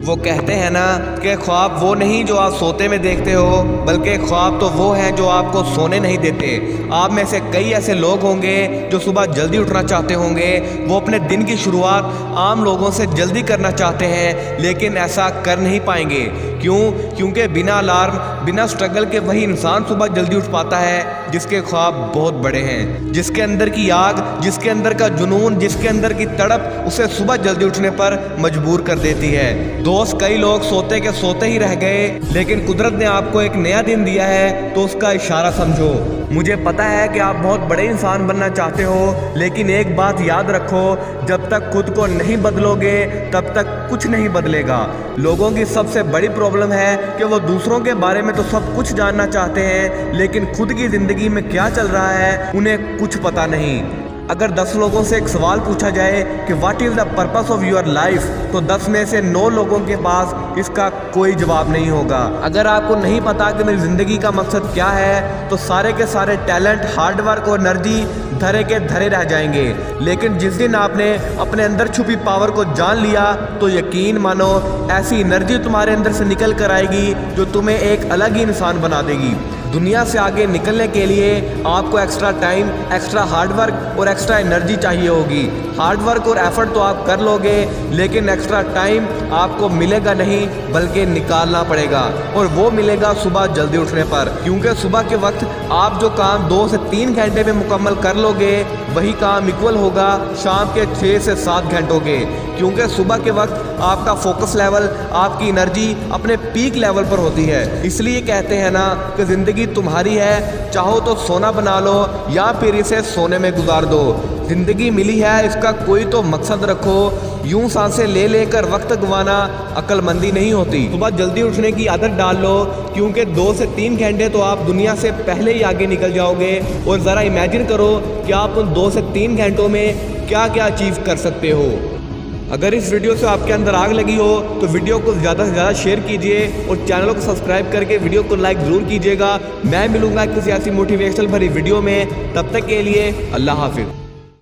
وہ کہتے ہیں نا کہ خواب وہ نہیں جو آپ سوتے میں دیکھتے ہو، بلکہ خواب تو وہ ہیں جو آپ کو سونے نہیں دیتے۔ آپ میں سے کئی ایسے لوگ ہوں گے جو صبح جلدی اٹھنا چاہتے ہوں گے، وہ اپنے دن کی شروعات عام لوگوں سے جلدی کرنا چاہتے ہیں، لیکن ایسا کر نہیں پائیں گے۔ کیونکہ بنا الارم، بنا سٹرگل کے وہی انسان صبح جلدی اٹھ پاتا ہے جس کے خواب بہت بڑے ہیں، جس کے اندر کی آگ، جس کے اندر کا جنون، جس کے اندر کی تڑپ اسے صبح جلدی اٹھنے پر مجبور کر دیتی ہے۔ دوست، کئی لوگ سوتے کے سوتے ہی رہ گئے، لیکن قدرت نے آپ کو ایک نیا دن دیا ہے تو اس کا اشارہ سمجھو۔ مجھے پتا ہے کہ آپ بہت بڑے انسان بننا چاہتے ہو، لیکن ایک بات یاد رکھو، جب تک خود کو نہیں بدلو گے تب تک کچھ نہیں بدلے گا۔ لوگوں کی سب سے بڑی پرابلم ہے کہ وہ دوسروں کے بارے میں تو سب کچھ جاننا چاہتے ہیں، لیکن خود کی زندگی میں کیا چل رہا ہے انہیں کچھ پتا نہیں۔ اگر 10 لوگوں سے ایک سوال پوچھا جائے کہ what is the purpose of your life, تو 10 میں سے 9 لوگوں کے پاس اس کا کوئی جواب نہیں ہوگا۔ اگر آپ کو نہیں پتا کہ میری زندگی کا مقصد کیا ہے، تو سارے کے سارے ٹیلنٹ، ہارڈ ورک اور انرجی دھرے کے دھرے رہ جائیں گے۔ لیکن جس دن آپ نے اپنے اندر چھپی پاور کو جان لیا، تو یقین مانو ایسی انرجی تمہارے اندر سے نکل کر آئے گی جو تمہیں ایک الگ ہی انسان بنا دے گی۔ دنیا سے آگے نکلنے کے لیے آپ کو extra time, extra hard work اور ایکسٹرا انرجی چاہیے ہوگی۔ ہارڈ ورک اور ایفرٹ تو آپ کر لو گے، لیکن ایکسٹرا ٹائم آپ کو ملے گا نہیں، بلکہ نکالنا پڑے گا، اور وہ ملے گا صبح جلدی اٹھنے پر۔ کیونکہ صبح کے وقت آپ جو کام 2 سے 3 گھنٹے میں مکمل کر لو گے، وہی کام ایکول ہوگا شام کے 6 سے 7 گھنٹوں کے۔ کیونکہ صبح کے وقت آپ کا فوکس لیول، آپ کی انرجی اپنے پیک لیول پر ہوتی ہے۔ اس لیے کہتے ہیں نا کہ زندگی تمہاری ہے، چاہو تو سونا بنا لو یا پھر اسے سونے میں گزار دو۔ زندگی ملی ہے، اس کا کوئی تو مقصد رکھو۔ یوں سانسیں لے لے کر وقت گنوانا عقل مندی نہیں ہوتی۔ صبح جلدی اٹھنے کی عادت ڈال لو، کیونکہ 2 سے 3 گھنٹے تو آپ دنیا سے پہلے ہی آگے نکل جاؤ گے۔ اور ذرا امیجن کرو کہ آپ ان 2 سے 3 گھنٹوں میں کیا کیا اچیو کر سکتے ہو۔ اگر اس ویڈیو سے آپ کے اندر آگ لگی ہو تو ویڈیو کو زیادہ سے زیادہ شیئر کیجئے اور چینل کو سبسکرائب کر کے ویڈیو کو لائک ضرور کیجئے گا۔ میں ملوں گا کسی ایسی موٹیویشنل بھری ویڈیو میں، تب تک کے لیے اللہ حافظ۔